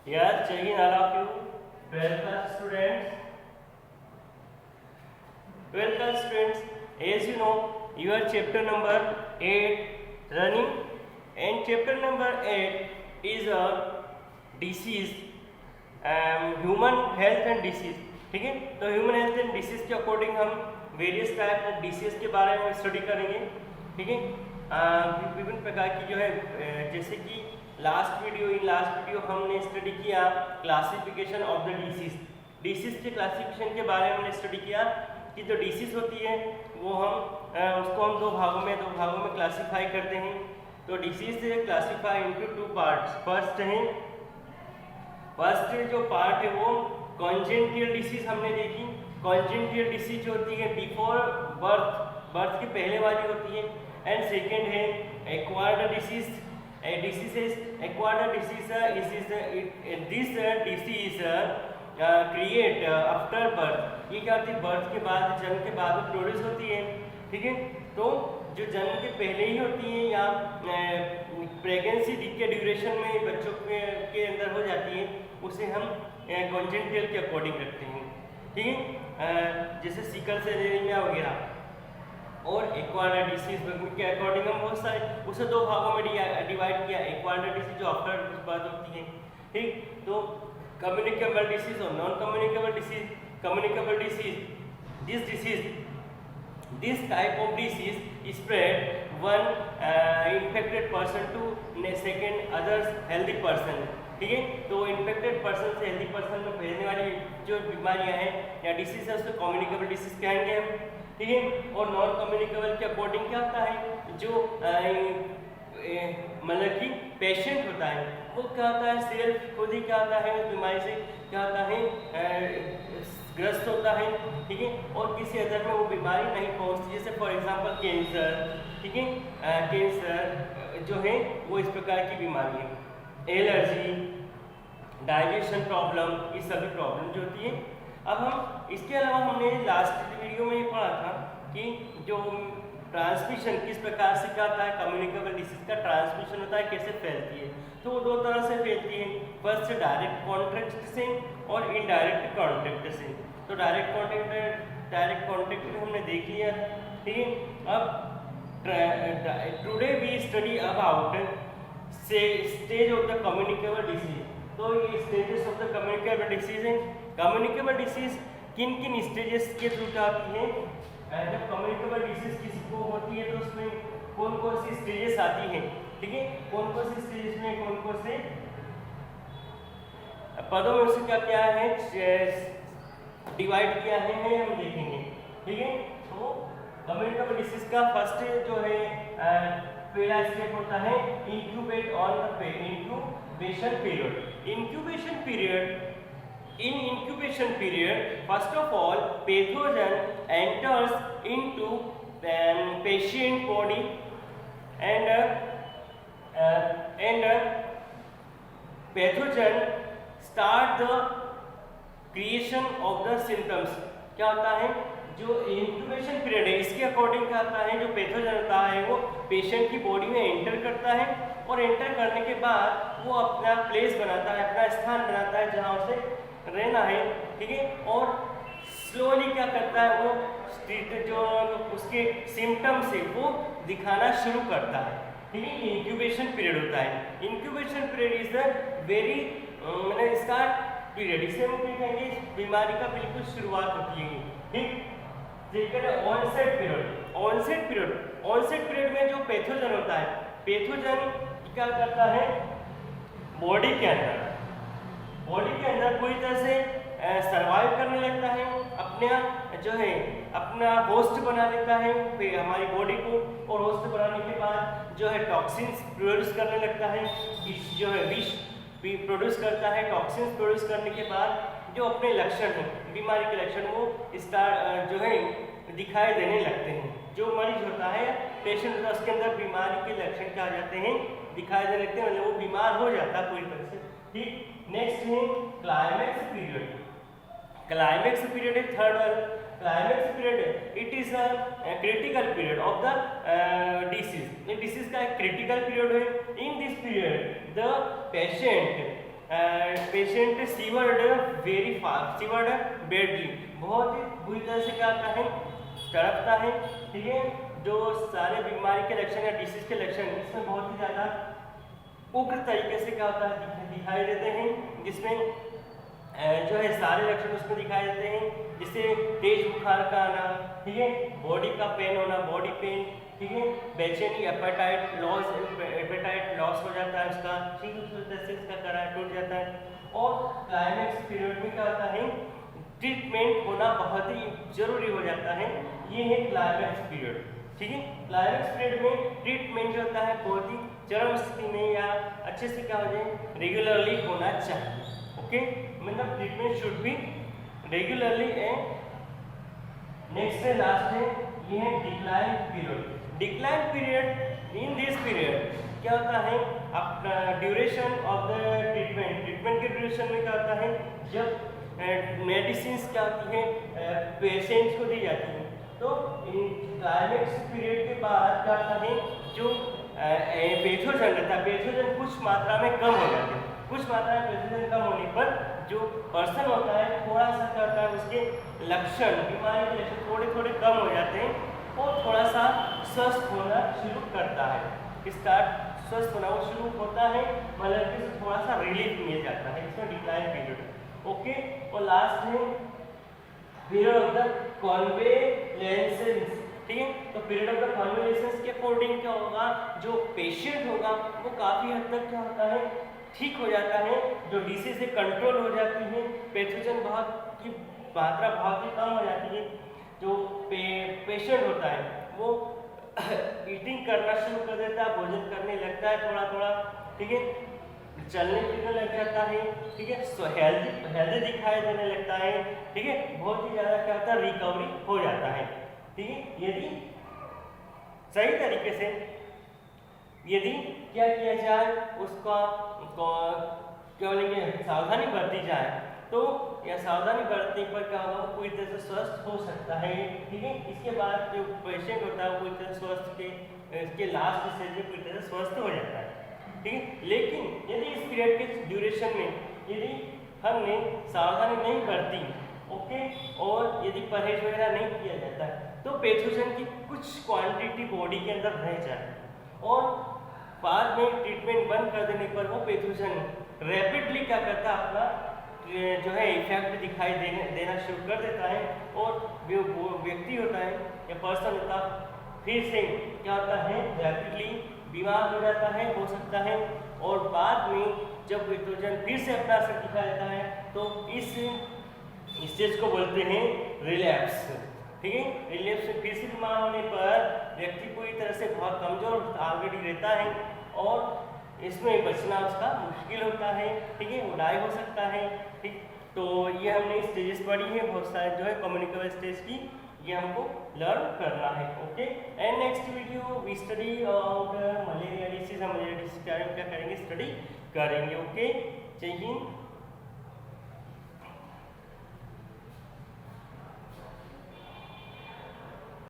Yes, checking all of you, 12th class students. 12th class students, as you know, your chapter number 8 running, and chapter number 8 is a disease, human health and disease. ठीक है, तो human health and disease के according हम various type of disease के बारे में study करेंगे. ठीक है, विभिन्न प्रकार की जो है, जैसे कि इन लास्ट वीडियो हमने स्टडी किया क्लासिफिकेशन ऑफ द डिसीज के क्लासिफिकेशन के बारे में हमने स्टडी किया कि जो डिसीज होती है वो हम उसको हम दो भागों में क्लासीफाई करते हैं. तो disease classify into two parts. First जो पार्ट है वो कॉन्जेनिटल डिसीज हमने देखी. कॉन्जेनिटल डिसीज होती है बिफोर बर्थ के पहले वाली होती है. एंड सेकेंड है acquired disease. Acquired disease this disease create after birth. ये क्या होती है, बर्थ के बाद, जन्म के बाद में प्रोड्यूस होती है. ठीक है, तो जो जन्म के पहले ही होती है या प्रेगनेंसी के ड्यूरेशन में बच्चों के अंदर हो जाती है, उसे हम कॉन्जेनिटल के अकॉर्डिंग रखते हैं. ठीक है, जैसे सिकल सेल एनीमिया वगैरह. और एक्वायर्ड डिसीज के अकॉर्डिंग हम बहुत सारे उसे दो भागों में डिवाइड किया. एक्वायर्ड डिसीज जो आफ्टर बर्थ होती है. ठीक, तो कम्युनिकेबल डिसीज और non communicable disease. Communicable disease this type of disease spread one infected person to second others healthy person. ठीक है, तो इन्फेक्टेड पर्सन से हेल्दी पर्सन में फैलने वाली जो बीमारियां हैं या डिसीज है उसको कम्युनिकेबल डिसीज कहेंगे हम. ठीक है, और नॉन कम्युनिकेबल के अकॉर्डिंग क्या होता है, जो मतलब कि पेशेंट होता है वो क्या होता है, सेल्फ खुद ही क्या होता है, उस बीमारी से क्या होता है, ग्रस्त होता है. ठीक है, और किसी अदर में वो बीमारी नहीं पहुंचती. जैसे फॉर एग्जांपल कैंसर. ठीक है, कैंसर जो है वो इस प्रकार की बीमारी है. एलर्जी, डाइजेशन प्रॉब्लम, ये सभी प्रॉब्लम जो होती है. अब हम इसके अलावा हमने लास्ट वीडियो में ये पढ़ा था कि जो ट्रांसमिशन किस प्रकार से क्या होता है, कम्युनिकेबल डिसीज का ट्रांसमिशन होता है, कैसे फैलती है. तो वो दो तरह से फैलती है. फर्स्ट डायरेक्ट कॉन्टैक्ट से और इनडायरेक्ट कॉन्टैक्ट से. तो डायरेक्ट कॉन्टैक्ट में हमने देख लिया. ठीक है, अब today we study about stage of the communicable disease. तो ये stages of the communicable disease है. कम्युनिकेबल डिसीज किन किन स्टेजेस के थ्रू आती है. जब कम्युनिकेबल डिसीज किसी को होती है तो उसमें कौन कौन सी स्टेजेस आती हैं. ठीक है, कौन कौन सी स्टेजेस में कौन कौन से पदों में उससे क्या क्या है डिवाइड किया है हम देखेंगे. ठीक है, तो कम्युनिकेबल डिसीज का फर्स्ट जो है पहला स्टेप होता है incubation period. In incubation period, first of all, pathogen enters into patient body and pathogen start the creation of the symptoms. क्या होता है, जो इंक्यूबेशन पीरियड है इसके अकॉर्डिंग क्या होता है, जो पैथोजन होता है वो पेशेंट की बॉडी में एंटर करता है और एंटर करने के बाद वो अपना प्लेस बनाता है, अपना स्थान बनाता है जहाँ उसे रहना है. ठीक है, और स्लोली क्या करता है, वो जो उसके सिम्टम्स है वो दिखाना शुरू करता है. ठीक है, इंक्यूबेशन पीरियड होता है. Incubation period is the very मतलब स्टार्ट पीरियड. इसे हम क्या कहेंगे, बीमारी का बिल्कुल शुरुआत होती है. ठीक, ऑनसेट पीरियड में जो पैथोजन होता है, पैथोजन क्या करता है, बॉडी के अंदर पूरी तरह से सरवाइव करने लगता है, अपना होस्ट बना लेता है हमारी बॉडी को. और होस्ट बनाने के बाद जो है टॉक्सिन्स प्रोड्यूस करने लगता है, जो है विष प्रोड्यूस करता है. टॉक्सिन्स प्रोड्यूस करने के बाद जो अपने लक्षण हैं, बीमारी के लक्षण वो जो है दिखाई देने लगते हैं. जो मरीज होता है, पेशेंट होता है, उसके अंदर बीमारी के लक्षण क्या आ जाते हैं, दिखाई देने लगते हैं, मतलब वो बीमार हो जाता है पूरी तरह से. ठीक, नेक्स्ट है क्लाइमेक्स पीरियड. क्लाइमेक्स पीरियड है थर्ड वाला. Climax period it is a critical period of the disease. ये डिसीज का एक क्रिटिकल पीरियड है. In this period the patient get severed very fast, severed badly, बहुत ही बुरी तरह से क्या होता है, तड़पता है, ठीक है। जो सारे बीमारी के लक्षण या डिसीज के लक्षण इसमें बहुत ही ज़्यादा उग्र तरीके से क्या होता है, दिखाई देते हैं, जिसमें जो है सारे लक्षण उसमें दिखाई देते हैं, जिससे तेज बुखार का आना, ठीक है, बॉडी का पेन होना, बॉडी पेन, ठीक है, बेचैनी, एपेटाइट लॉस हो जाता है उसका, ठीक है, उस तरह से इसका करार टूट जाता है। और क्लाइमेक्स पीरियड में क्या होता है, ट्रीटमेंट होना बहुत ही जरूरी हो जाता है, ये है क्लाइमेक्स पीरियड, ठीक है। क्लाइमेक्स पीरियड में ट्रीटमेंट जो होता है बहुत ही चरम स्थिति में या अच्छे से क्या हो जाए, रेगुलरली होना चाहिए, ओके, मतलब treatment should be regularly. And next है, लास्ट है, ये है decline period. Decline period, in this period क्या होता है, अपना duration of the treatment, treatment के ड्यूरेशन में क्या होता है, जब मेडिसिन क्या होती है पेशेंट्स को दी जाती है, तो क्लाइमेक्स पीरियड के बाद क्या होता है, जो पैथोजन रहता है, पैथोजन कुछ मात्रा में कम हो जाते हैं, कुछ मात्रा में पैथोजन कम होने पर जो पर्सन होता है थोड़ा सा क्या होता है, उसके लक्षण, बीमारी के लक्षण थोड़े थोड़े कम हो जाते हैं और थोड़ा सा स्वस्थ होना शुरू करता है, स्वस्थ होना वो शुरू होता है, मतलब कि थोड़ा सा रिलीफ मिल जाता है, इसमें डिक्लाइन पीरियड, ओके। और लास्ट है पीरियड ऑफ द कॉन्वेलेसेंस, ठीक है। तो पीरियड ऑफ द कॉन्वेलेसेंस के अकॉर्डिंग क्या होगा, जो पेशेंट होगा वो काफी हद तक क्या होता है, ठीक हो जाता है, जो डिसीज से कंट्रोल हो जाती है, पैथोजन बहुत की मात्रा बहुत ही कम हो जाती है, जो पेशेंट होता है वो ईटिंग करना शुरू कर देता है, भोजन करने लगता है थोड़ा थोड़ा, ठीक है, चलने फिरने लग जाता है, ठीक है, हेल्दी दिखाई देने लगता है, ठीक है, बहुत ही ज़्यादा क्या होता है, रिकवरी हो जाता है, ठीक है। यदि सही तरीके से यदि क्या किया जाए, उसका क्या बोलेंगे, सावधानी बरती जाए, तो या सावधानी बरतने पर क्या होगा, वो पूरी तरह से स्वस्थ हो सकता है, ठीक है। इसके बाद जो पेशेंट होता है वो पूरी तरह स्वस्थ के लास्ट स्टेज में पूरी तरह स्वस्थ हो जाता है, ठीक है। लेकिन यदि इस पीरियड के ड्यूरेशन में यदि हमने सावधानी नहीं बरती, ओके, और यदि परहेज वगैरह नहीं किया जाता है, तो पैथोजन की कुछ क्वांटिटी बॉडी के अंदर रह जाती है और बाद में ट्रीटमेंट बंद कर देने पर वो पैथोजन रैपिडली क्या करता है, अपना जो है इफेक्ट दिखाई देना शुरू कर देता है, और वो व्यक्ति होता है या पर्सन होता फिर से क्या होता है, रैपिडली बीमार हो जाता है, हो सकता है, और बाद में जब पैथोजन फिर से अपना असर दिखा देता है, तो इस स्टेज को बोलते हैं रिलैप्स, ठीक है। रिलैप्स में फिर से बीमार होने पर व्यक्ति पूरी तरह से बहुत कमजोर ऑलरेडी रहता है और इसमें बचना उसका मुश्किल होता है, ठीक है, वो डाई हो सकता है, ठीक। तो ये हमने स्टेजेस पढ़ी है बहुत सारे जो है कम्युनिकेबल स्टेज की, ये हमको लर्न करना है, okay. And next video we study about malaria disease, हम मलेरिया डिसीज क्या करेंगे, स्टडी करेंगे, ओके। जय हिंद।